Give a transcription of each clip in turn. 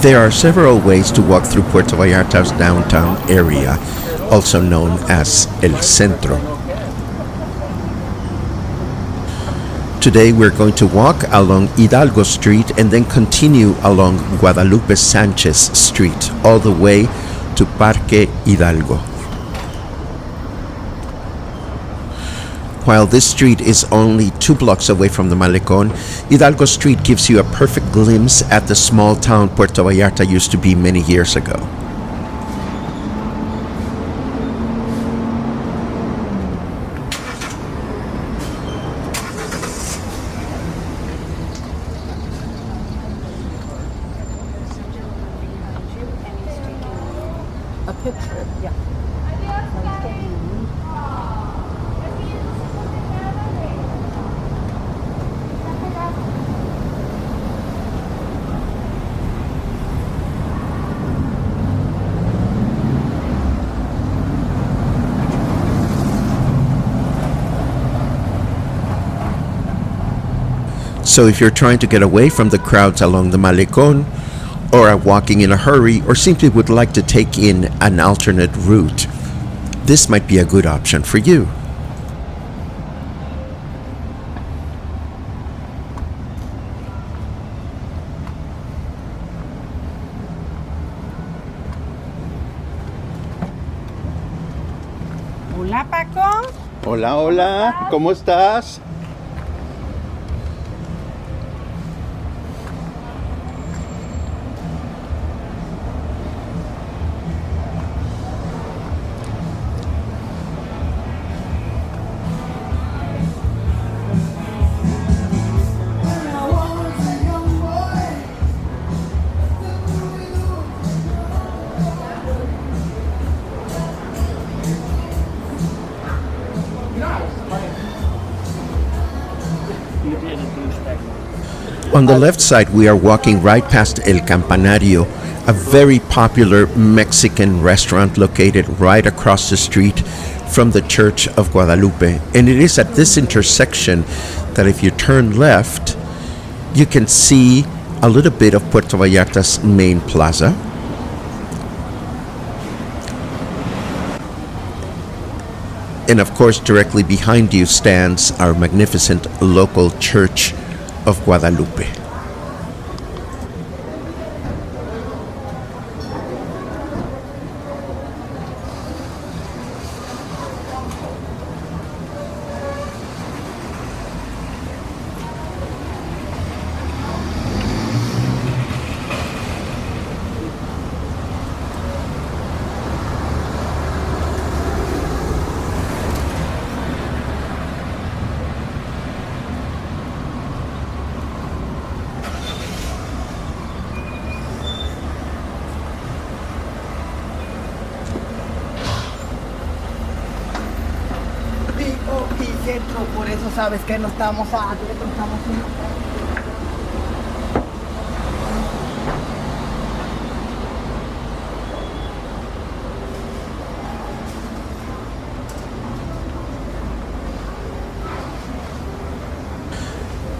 There are several ways to walk through Puerto Vallarta's downtown area, also known as El Centro. Today we're going to walk along Hidalgo Street and then continue along Guadalupe Sanchez Street all the way to Parque Hidalgo. While this street is only 2 blocks away from the Malecón, Hidalgo Street gives you a perfect glimpse at the small town Puerto Vallarta used to be many years ago. A picture, yeah. So if you're trying to get away from the crowds along the Malecón, or are walking in a hurry, or simply would like to take in an alternate route, this might be a good option for you. Hola, Paco. Hola, hola, ¿cómo estás? On the left side, we are walking right past El Campanario, a very popular Mexican restaurant located right across the street from the Church of Guadalupe. And it is at this intersection that if you turn left, you can see a little bit of Puerto Vallarta's main plaza. And of course, directly behind you stands our magnificent local Church of Guadalupe. Centro, por eso sabes que no estamos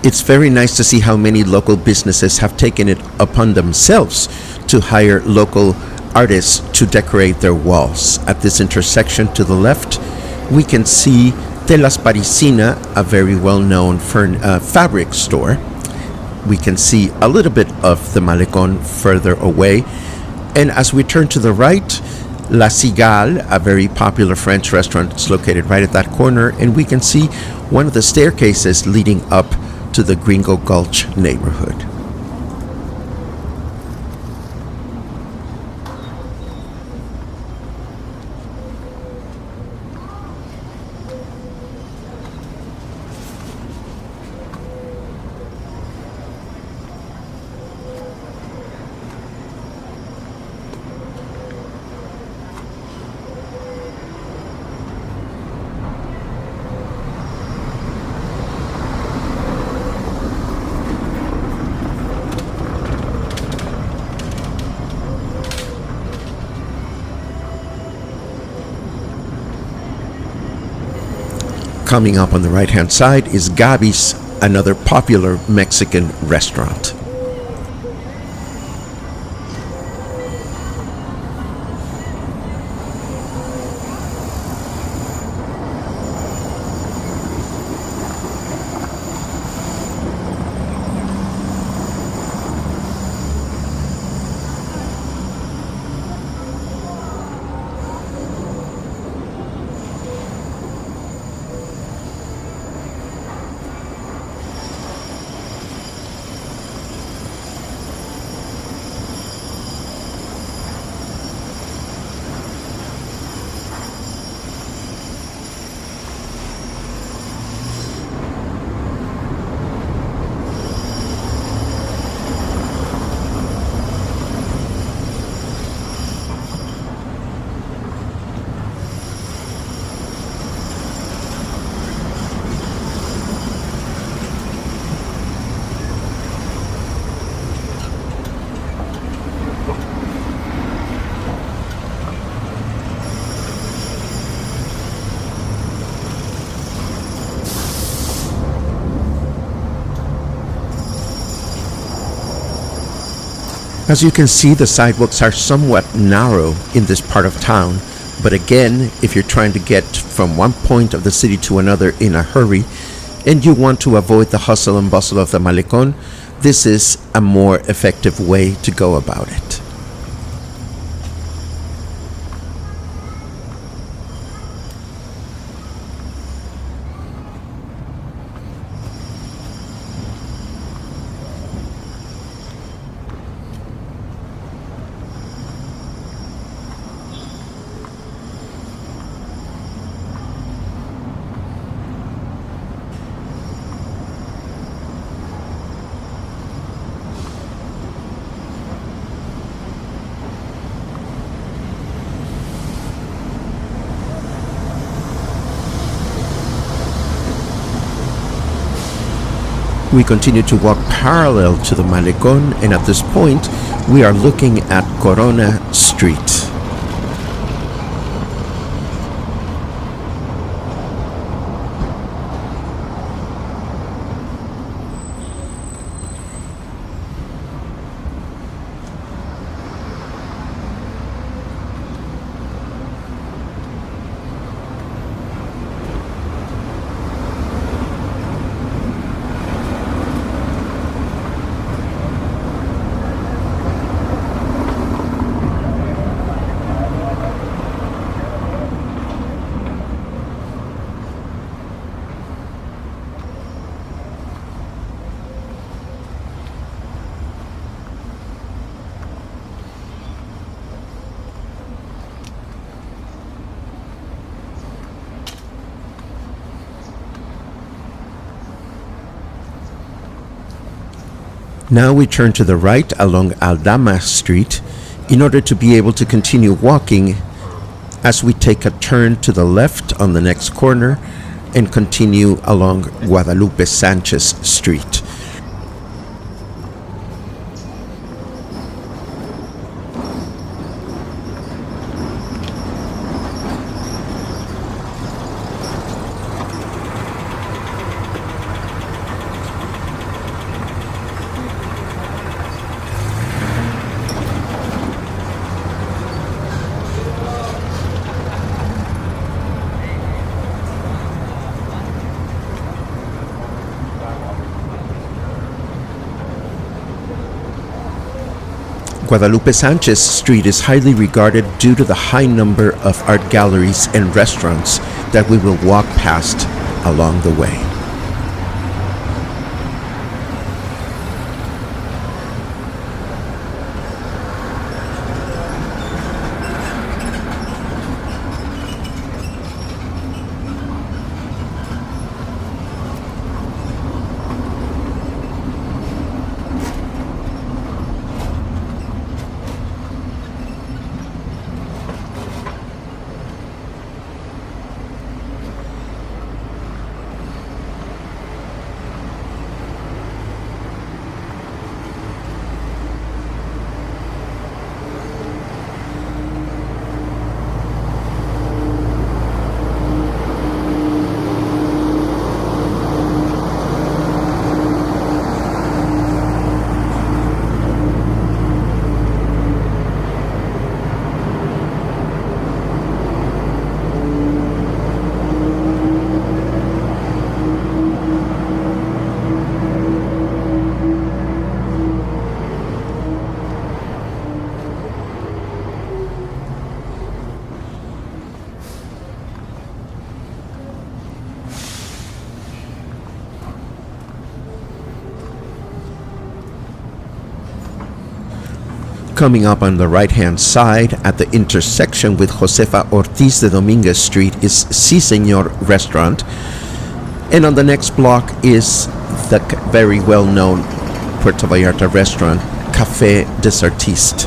It's very nice to see how many local businesses have taken it upon themselves to hire local artists to decorate their walls. At this intersection to the left, we can see Telas Parisina, a very well-known fabric store. We can see a little bit of the Malecón further away. And as we turn to the right, La Cigale, a very popular French restaurant, is located right at that corner. And we can see one of the staircases leading up to the Gringo Gulch neighborhood. Coming up on the right-hand side is Gaby's, another popular Mexican restaurant. As you can see, the sidewalks are somewhat narrow in this part of town, but again, if you're trying to get from one point of the city to another in a hurry, and you want to avoid the hustle and bustle of the Malecón, this is a more effective way to go about it. We continue to walk parallel to the Malecón, and at this point, we are looking at Corona Street. Now we turn to the right along Aldama Street in order to be able to continue walking as we take a turn to the left on the next corner and continue along Guadalupe Sanchez Street. Guadalupe Sanchez Street is highly regarded due to the high number of art galleries and restaurants that we will walk past along the way. Coming up on the right-hand side at the intersection with Josefa Ortiz de Dominguez Street is Si Señor Restaurant. And on the next block is the very well-known Puerto Vallarta restaurant, Café des Artistes.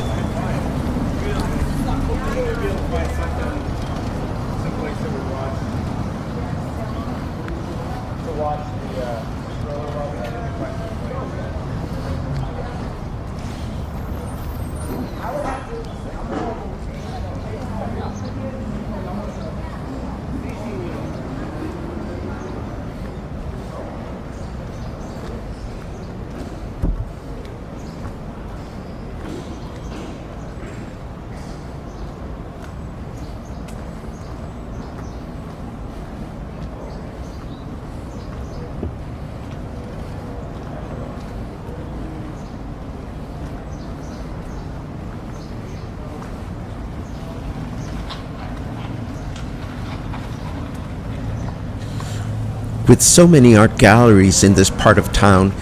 With so many art galleries in this part of town,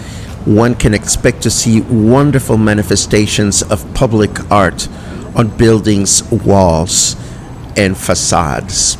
one can expect to see wonderful manifestations of public art on buildings' walls and facades.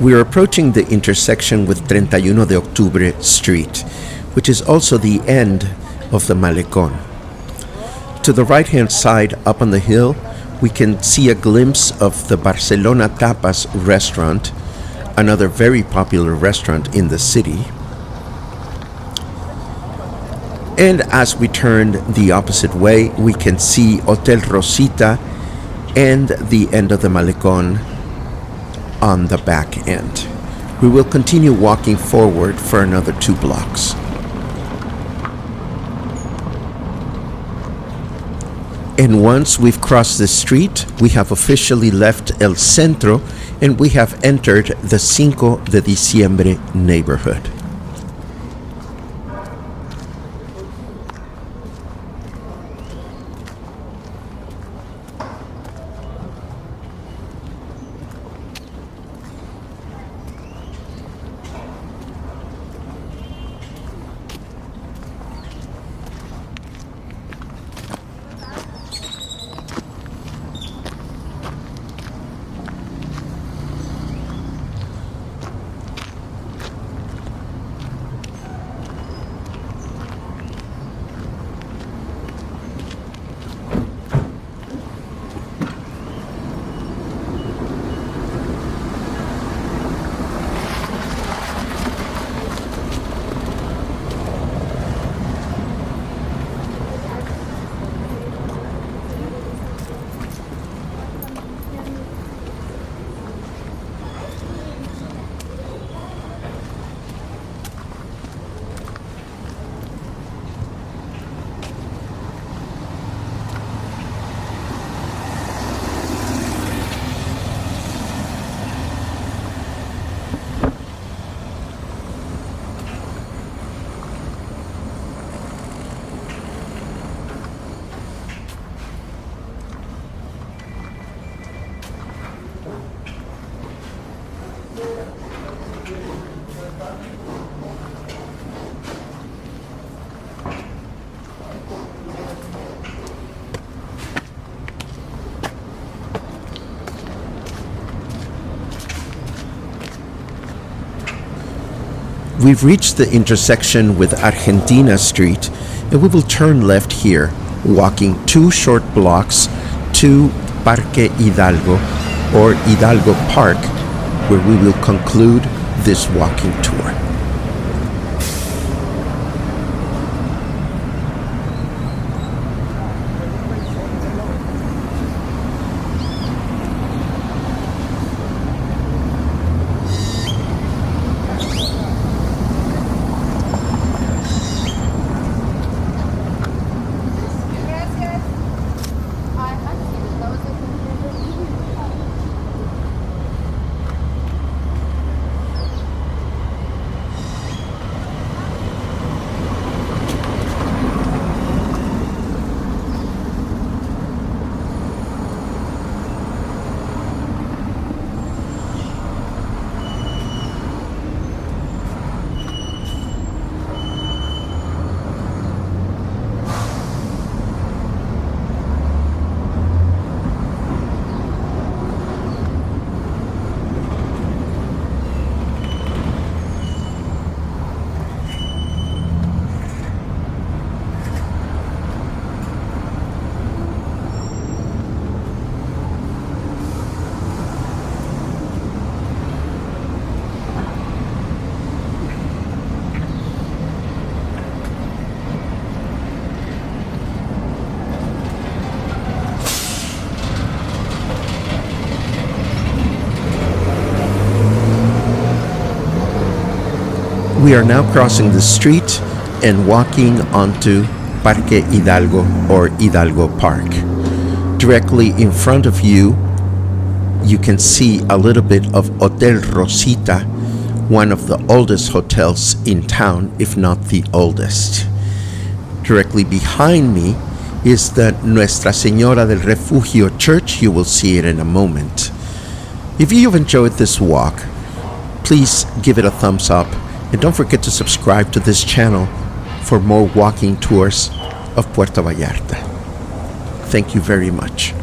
We are approaching the intersection with 31 de Octubre Street, which is also the end of the Malecón. To the right-hand side, up on the hill, we can see a glimpse of the Barcelona Tapas restaurant, another very popular restaurant in the city. And as we turn the opposite way, we can see Hotel Rosita and the end of the Malecón on the back end. We will continue walking forward for another 2 blocks. And once we've crossed the street, we have officially left El Centro and we have entered the 5 de Diciembre neighborhood. We've reached the intersection with Argentina Street, and we will turn left here, walking 2 short blocks to Parque Hidalgo, or Hidalgo Park, where we will conclude this walking tour. We are now crossing the street and walking onto Parque Hidalgo, or Hidalgo Park. Directly in front of you, you can see a little bit of Hotel Rosita, one of the oldest hotels in town, if not the oldest. Directly behind me is the Nuestra Señora del Refugio Church. You will see it in a moment. If you've enjoyed this walk, please give it a thumbs up. And don't forget to subscribe to this channel for more walking tours of Puerto Vallarta. Thank you very much.